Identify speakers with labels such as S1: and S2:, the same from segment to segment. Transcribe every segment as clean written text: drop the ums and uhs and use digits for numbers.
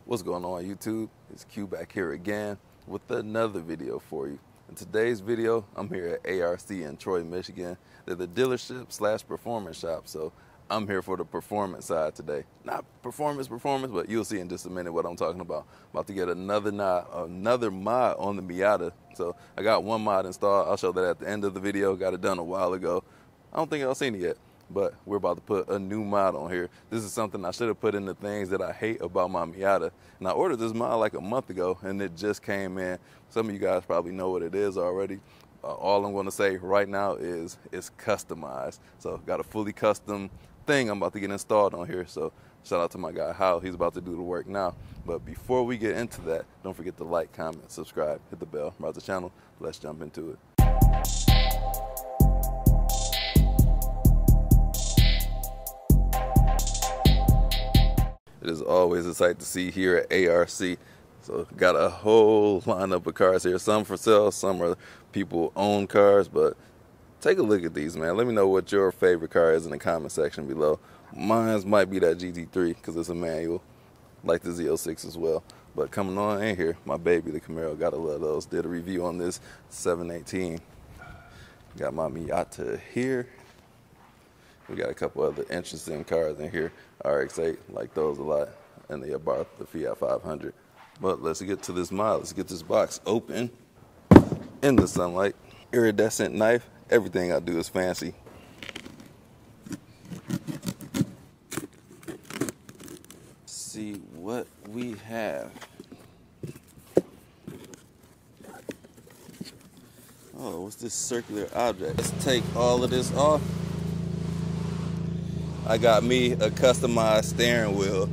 S1: What's going on YouTube? It's Q back here again with another video for you. In today's video, I'm here at ARC in Troy, Michigan. They're the dealership / performance shop, so I'm here for the performance side today. Not performance, but you'll see in just a minute what I'm talking about. About to get another mod on the Miata. So I got one mod installed. I'll show that at the end of the video. Got it done a while ago. I don't think y'all seen it yet, but we're about to put a new mod on here. This is something I should have put in the things that I hate about my Miata. And I ordered this mod like a month ago, and it just came in. Some of you guys probably know what it is already. All I'm going to say right now is it's customized. So got a fully custom thing I'm about to get installed on here. So shout out to my guy Hal. He's about to do the work now. But before we get into that, don't forget to like, comment, subscribe, hit the bell about the channel. Let's jump into it. It is always a sight to see here at ARC. So got a whole lineup of cars here. Some for sale, some are people own cars, but take a look at these, man. Let me know what your favorite car is in the comment section below. Mine might be that GT3 because it's a manual, like the Z06 as well. But coming on in here, my baby, the Camaro, gotta love those. Did a review on this 718. Got my Miata here. We got a couple other interesting cars in here. RX-8, like those a lot. And they bought the Fiat 500. But let's get to this mod. Let's get this box open in the sunlight. Iridescent knife. Everything I do is fancy. See what we have. Oh, what's this circular object? Let's take all of this off. I got me a customized steering wheel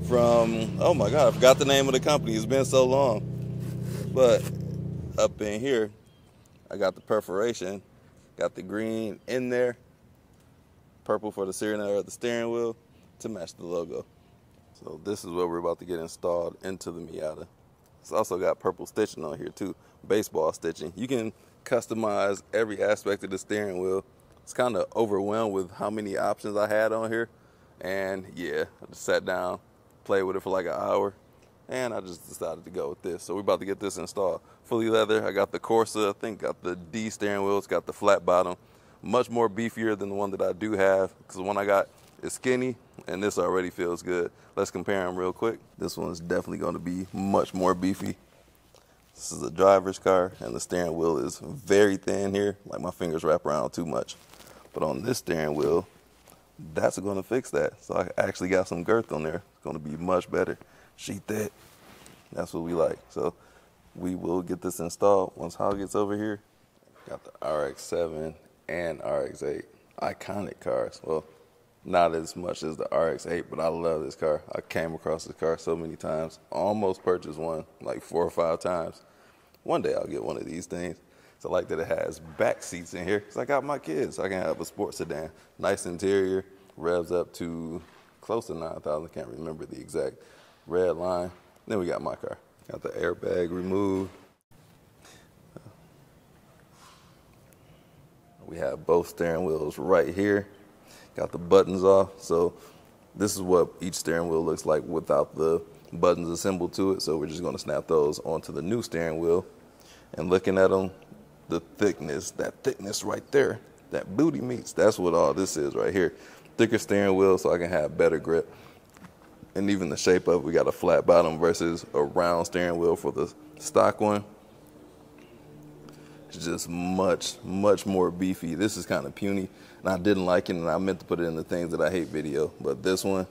S1: from, oh my God, I forgot the name of the company. It's been so long. But up in here, I got the perforation, got the green in there, purple for the steering wheel to match the logo. So this is what we're about to get installed into the Miata. It's also got purple stitching on here too, baseball stitching. You can customize every aspect of the steering wheel. It's kind of overwhelmed with how many options I had on here. And yeah, I just sat down, played with it for like an hour, and I just decided to go with this. So we're about to get this installed. Fully leather. I got the Corsa, I think got the D steering wheel. It's got the flat bottom. Much more beefier than the one that I do have, because the one I got is skinny, and this already feels good. Let's compare them real quick. This one's definitely going to be much more beefy. This is a driver's car, and the steering wheel is very thin here. Like my fingers wrap around too much. But on this steering wheel, that's going to fix that. So I actually got some girth on there. It's going to be much better. Sheet that. That's what we like. So we will get this installed once Hal gets over here. Got the RX-7 and RX-8. Iconic cars. Well, not as much as the RX-8, but I love this car. I came across this car so many times. Almost purchased one like 4 or 5 times. One day I'll get one of these things. So I like that it has back seats in here because I got my kids. I can have a sports sedan. Nice interior. Revs up to close to 9,000. Can't remember the exact red line. Then we got my car. Got the airbag removed. We have both steering wheels right here. Got the buttons off. So this is what each steering wheel looks like without the buttons assembled to it. So we're just going to snap those onto the new steering wheel. And looking at them, the thickness, that thickness right there, that booty meats, that's what all this is right here. Thicker steering wheel so I can have better grip. And even the shape of it, we got a flat bottom versus a round steering wheel for the stock one. It's just much more beefy. This is kind of puny, and I didn't like it, and I meant to put it in the things that I hate video, but this one,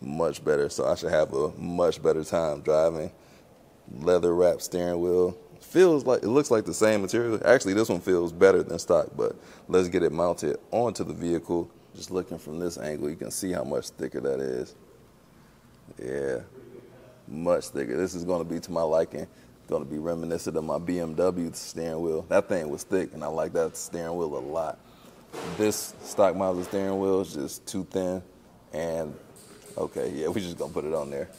S1: much better. So I should have a much better time driving. Leather wrapped steering wheel. Feels like, it looks like the same material. Actually, this one feels better than stock, but let's get it mounted onto the vehicle. Just looking from this angle, you can see how much thicker that is. Yeah, much thicker. This is going to be to my liking. It's going to be reminiscent of my BMW steering wheel. That thing was thick, and I like that steering wheel a lot. This stock model steering wheel is just too thin, and okay, yeah, we're just going to put it on there.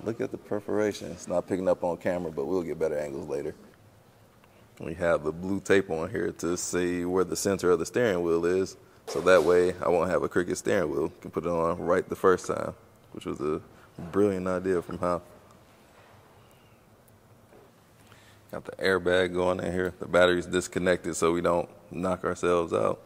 S1: Look at the perforation. It's not picking up on camera, but we'll get better angles later. We have the blue tape on here to see where the center of the steering wheel is. So that way I won't have a crooked steering wheel. Can put it on right the first time, which was a Brilliant idea from Hal. Got the airbag going in here. The battery's disconnected so we don't knock ourselves out.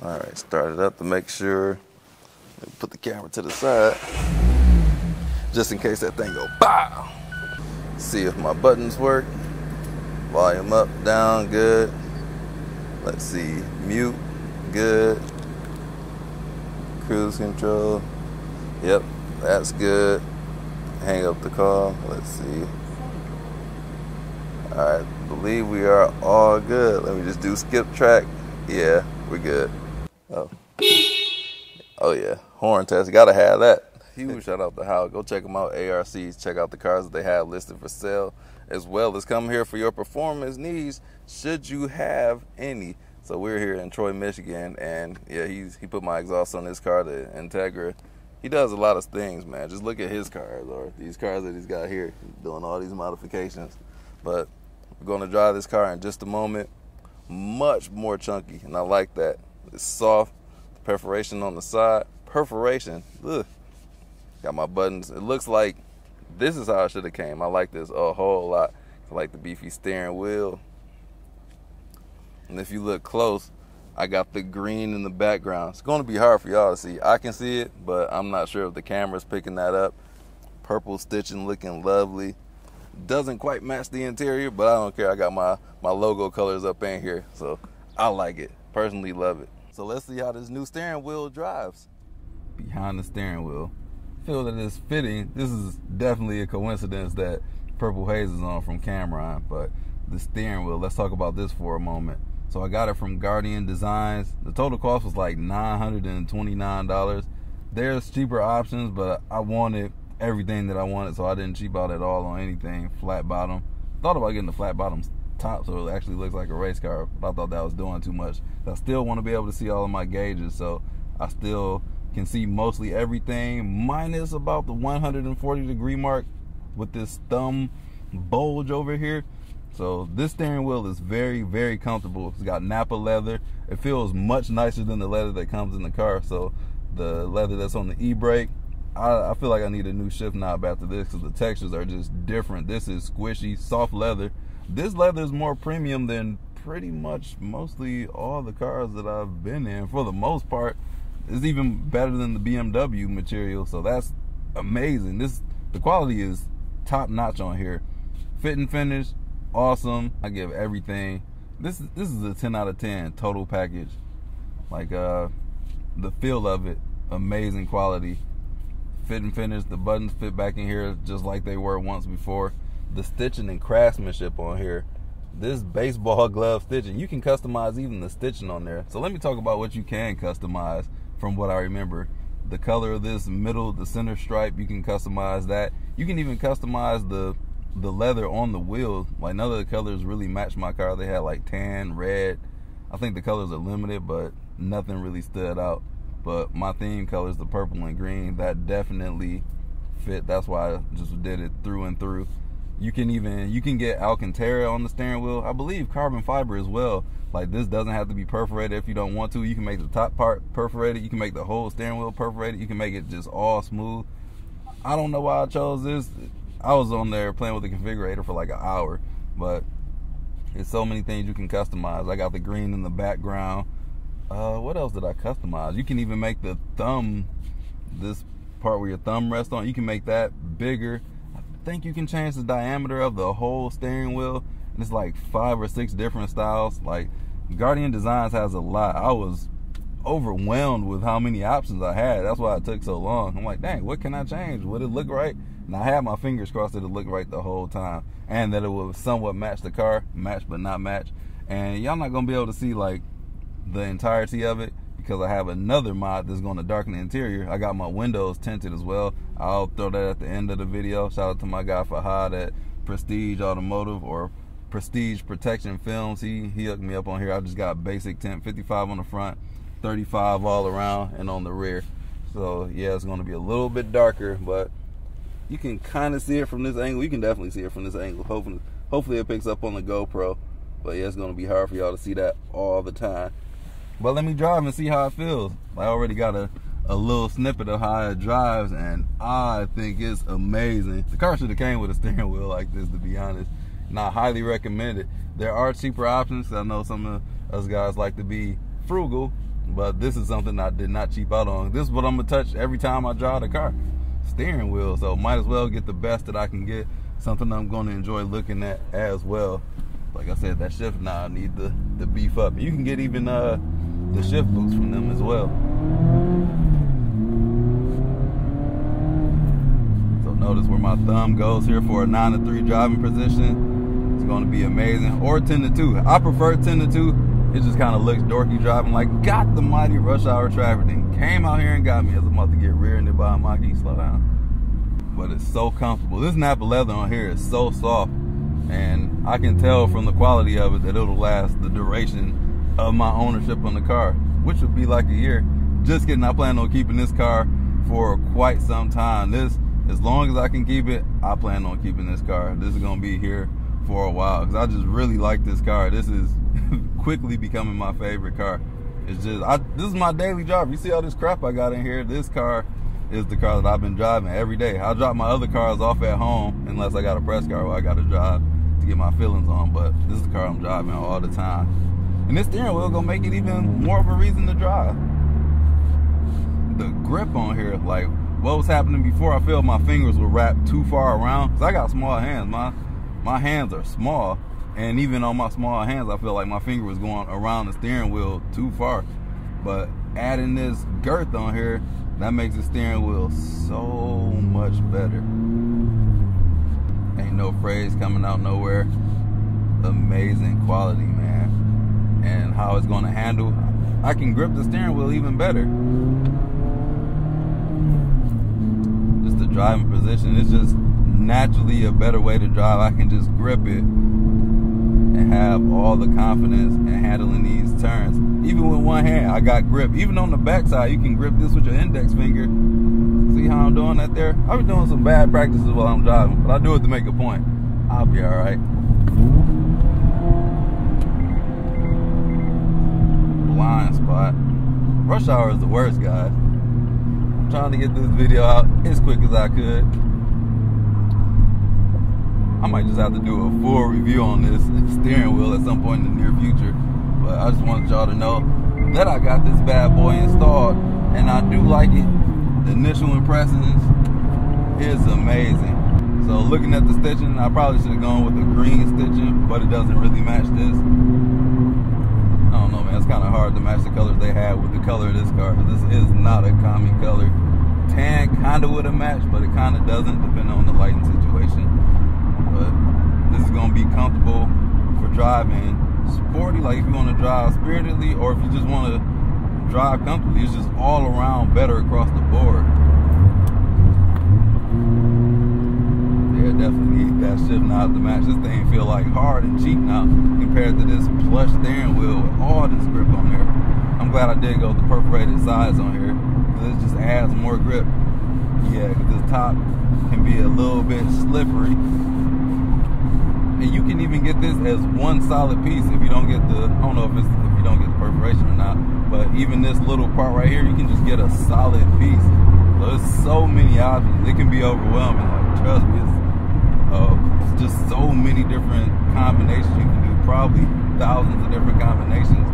S1: All right, start it up to make sure. Put the camera to the side, just in case that thing go bow. See if my buttons work. Volume up, down, good. Let's see, mute, good. Cruise control, yep, that's good. Hang up the call, let's see. All right, believe we are all good. Let me just do skip track. Yeah, we're good. Oh yeah, horn test, gotta have that. Huge shout out to Hal. Go check them out, ARCs. Check out the cars that they have listed for sale, as well as come here for your performance needs, should you have any. So we're here in Troy, Michigan, and yeah, he put my exhaust on this car, the Integra. He does a lot of things, man. Just look at his cars, or these cars that he's got here, doing all these modifications. But we're gonna drive this car in just a moment. Much more chunky, and I like that. It's soft, perforation on the side. Perforation, ugh. Got my buttons. It looks like this is how it should have came. I like this a whole lot. I like the beefy steering wheel. And if you look close, I got the green in the background. It's going to be hard for y'all to see. I can see it, but I'm not sure if the camera's picking that up. Purple stitching, looking lovely. Doesn't quite match the interior, but I don't care. I got my logo colors up in here, so I like it. Personally love it. So let's see how this new steering wheel drives. Behind the steering wheel. Feel that it's fitting. This is definitely a coincidence that Purple Haze is on from Cameron, but the steering wheel, let's talk about this for a moment. So I got it from Guardian Designs. The total cost was like $929. There's cheaper options, but I wanted everything that I wanted, so I didn't cheap out at all on anything. Flat bottom. Thought about getting the flat bottom top so it actually looks like a race car, but I thought that was doing too much. I still want to be able to see all of my gauges, so I still can see mostly everything, minus about the 140-degree mark with this thumb bulge over here. So this steering wheel is very, very comfortable. It's got Napa leather. It feels much nicer than the leather that comes in the car. So the leather that's on the e-brake, I feel like I need a new shift knob after this because the textures are just different. This is squishy, soft leather. This leather is more premium than pretty much mostly all the cars that I've been in. For the most part, it's even better than the BMW material. So that's amazing. The quality is top notch on here. Fit and finish, awesome. I give everything. This is a 10 out of 10 total package. Like the feel of it, amazing quality. Fit and finish, the buttons fit back in here just like they were once before. The stitching and craftsmanship on here, this baseball glove stitching, you can customize even the stitching on there. So let me talk about what you can customize from what I remember. The color of this middle, the center stripe, you can customize that. You can even customize the leather on the wheels. Like none of the colors really match my car. They had like tan, red. I think the colors are limited, but nothing really stood out. But my theme colors, the purple and green, that definitely fit. That's why I just did it through and through. You can get Alcantara on the steering wheel. I believe carbon fiber as well. Like this doesn't have to be perforated if you don't want to. You can make the top part perforated. You can make the whole steering wheel perforated. You can make it just all smooth. I don't know why I chose this. I was on there playing with the configurator for like an hour, but there's so many things you can customize. I got the green in the background. What else did I customize? You can even make the thumb, this part where your thumb rests on, you can make that bigger. I think you can change the diameter of the whole steering wheel. And it's like 5 or 6 different styles. Like Guardian Designs has a lot. I was overwhelmed with how many options I had. That's why it took so long. I'm like, dang, what can I change? Would it look right? And I had my fingers crossed that it looked right the whole time, and that it would somewhat match the car, match but not match. And y'all not gonna be able to see like the entirety of it because I have another mod that's going to darken the interior. I got my windows tinted as well. I'll throw that at the end of the video. Shout out to my guy Fahad at Prestige Automotive or Prestige Protection Films. He hooked me up on here. I just got basic tint, 55 on the front, 35 all around and on the rear. So yeah, it's going to be a little bit darker, but You can kind of see it from this angle. You can definitely see it from this angle. Hopefully it picks up on the GoPro. But yeah, it's going to be hard for y'all to see that all the time. But let me drive and see how it feels. I already got a little snippet of how it drives, and I think it's amazing. The car should have came with a steering wheel like this, to be honest. And I highly recommend it. There are cheaper options. I know some of us guys like to be frugal, but this is something I did not cheap out on. This is what I'm going to touch every time I drive the car. Steering wheel. So might as well get the best that I can get. Something I'm going to enjoy looking at as well. Like I said, that shift knob need to beef up. You can get even the shift boots from them as well. So notice where my thumb goes here for a 9 to 3 driving position. It's going to be amazing. Or 10 to 2. I prefer 10 to 2. It just kind of looks dorky driving. Like, got the mighty rush hour traffic and came out here and got me as I'm about to get rear-ended by a monkey. Slow down. But it's so comfortable. This Napa leather on here is so soft, and I can tell from the quality of it that it'll last the duration of my ownership on the car, which would be like a year. Just kidding, I plan on keeping this car for quite some time. As long as I can keep it, I plan on keeping this car. This is gonna be here for a while because I just really like this car. This is quickly becoming my favorite car. It's just, this is my daily drive. You see all this crap I got in here? This car is the car that I've been driving every day. I drop my other cars off at home unless I got a press car where I got to drive to get my feelings on, but this is the car I'm driving all the time. And this steering wheel gonna make it even more of a reason to drive. The grip on here, like what was happening before, I feel my fingers were wrapped too far around, because I got small hands. My hands are small, and even on my small hands I feel like my finger was going around the steering wheel too far. But adding this girth on here, that makes the steering wheel so much better. Ain't no phrase coming out nowhere. Amazing quality, man. And how it's gonna handle, I can grip the steering wheel even better. Just the driving position, it's just naturally a better way to drive. I can just grip it and have all the confidence in handling these turns. Even with one hand, I got grip. Even on the backside, you can grip this with your index finger. See how I'm doing that there? I'll be doing some bad practices while I'm driving, but I do it to make a point. I'll be all right. Blind spot. Rush hour is the worst, guys. I'm trying to get this video out as quick as I could. I might just have to do a full review on this steering wheel at some point in the near future. But I just wanted y'all to know that I got this bad boy installed, and I do like it. The initial impressions is amazing. So looking at the stitching, I probably should have gone with the green stitching, but it doesn't really match this. I don't know, man. It's kind of hard to match the colors they had with the color of this car. This is not a common color. Tan kind of would have matched, but it kind of doesn't, depending on the lighting situation. But this is going to be comfortable for driving sporty, like if you want to drive spiritedly, or if you just want to drive comfortably. It's just all around better across the board. Yeah, definitely need that shift knob to match. This thing feel like hard and cheap now compared to this plush steering wheel with all this grip on there. I'm glad I did go with the perforated sides on here, because it just adds more grip. Yeah, because this top can be a little bit slippery. And you can even get this as one solid piece if you don't get the, I don't know if you don't get the perforation or not, but even this little part right here, you can just get a solid piece. So there's so many options. It can be overwhelming. Like, trust me, it's just so many different combinations you can do. Probably thousands of different combinations.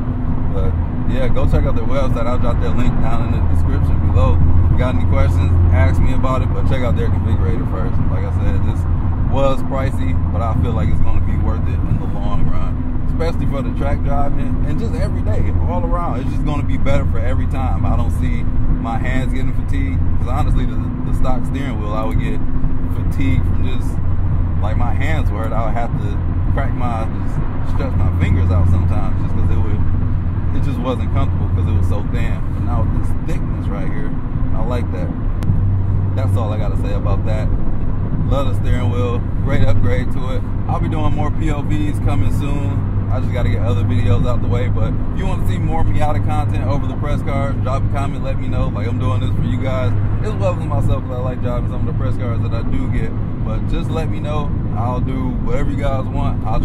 S1: But yeah, go check out their website. I'll drop their link down in the description below. If you got any questions, ask me about it, but check out their configurator first. Like I said, this was pricey, but I feel like it's going to be worth it in the long run, especially for the track driving and just every day, all around. It's just going to be better for every time. I don't see my hands getting fatigued, because honestly, the stock steering wheel, I would get fatigued from just, like, my hands were hurt. I would have to just stretch my fingers out sometimes, just because it just wasn't comfortable because it was so thin. But now with this thickness right here, I like that. That's all I got to say about that. Love the steering wheel, great upgrade to it. I'll be doing more POVs coming soon.
S2: I just got to get other videos out the way. But if you want to see more Miata content over the press cars, drop a comment, let me know. Like, I'm doing this for you guys as well as myself, because I like driving some of the press cars that I do get. But just let me know. I'll do whatever you guys want. I'll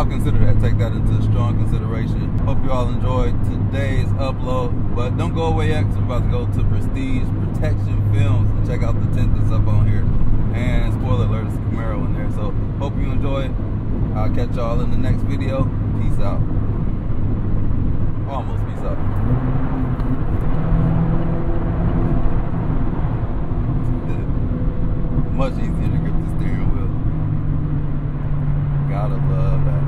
S2: consider that, take that into strong consideration. Hope you all enjoyed today's upload. But don't go away yet, because we're about to go to Prestige Protection Films and check out the tent that's up on here. And spoiler alert, it's a Camaro in there. So hope you enjoy. I'll catch y'all in the next video. Peace out. Almost peace out. Much easier to grip the steering wheel. Gotta love that.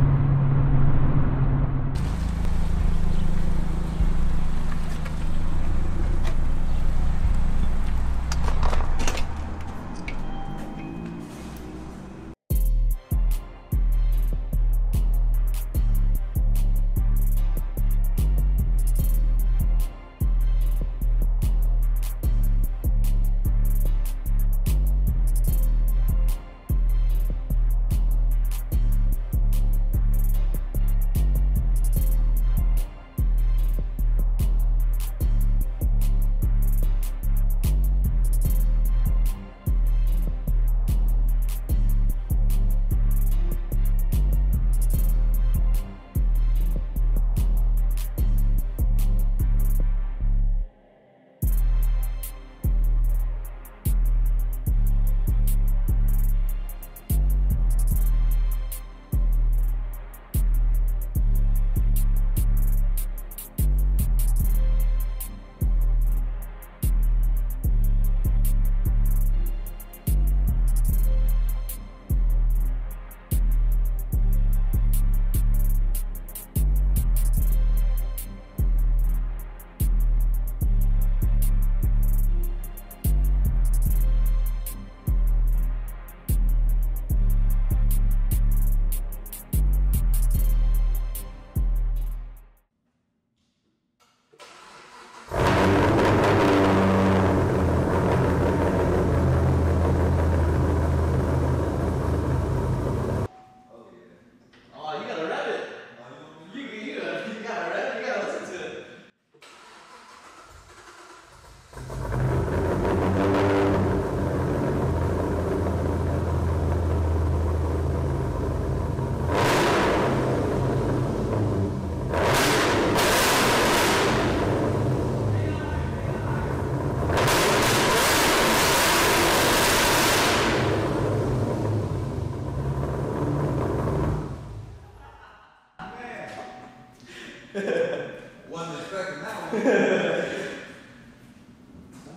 S2: Wasn't expecting that one.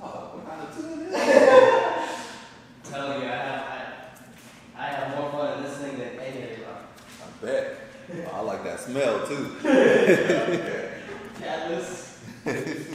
S2: Oh, what kind of tune is that?
S3: Telling you, I have more fun in this thing than any of it.
S1: I bet. Oh, I like that smell too.
S3: Catless.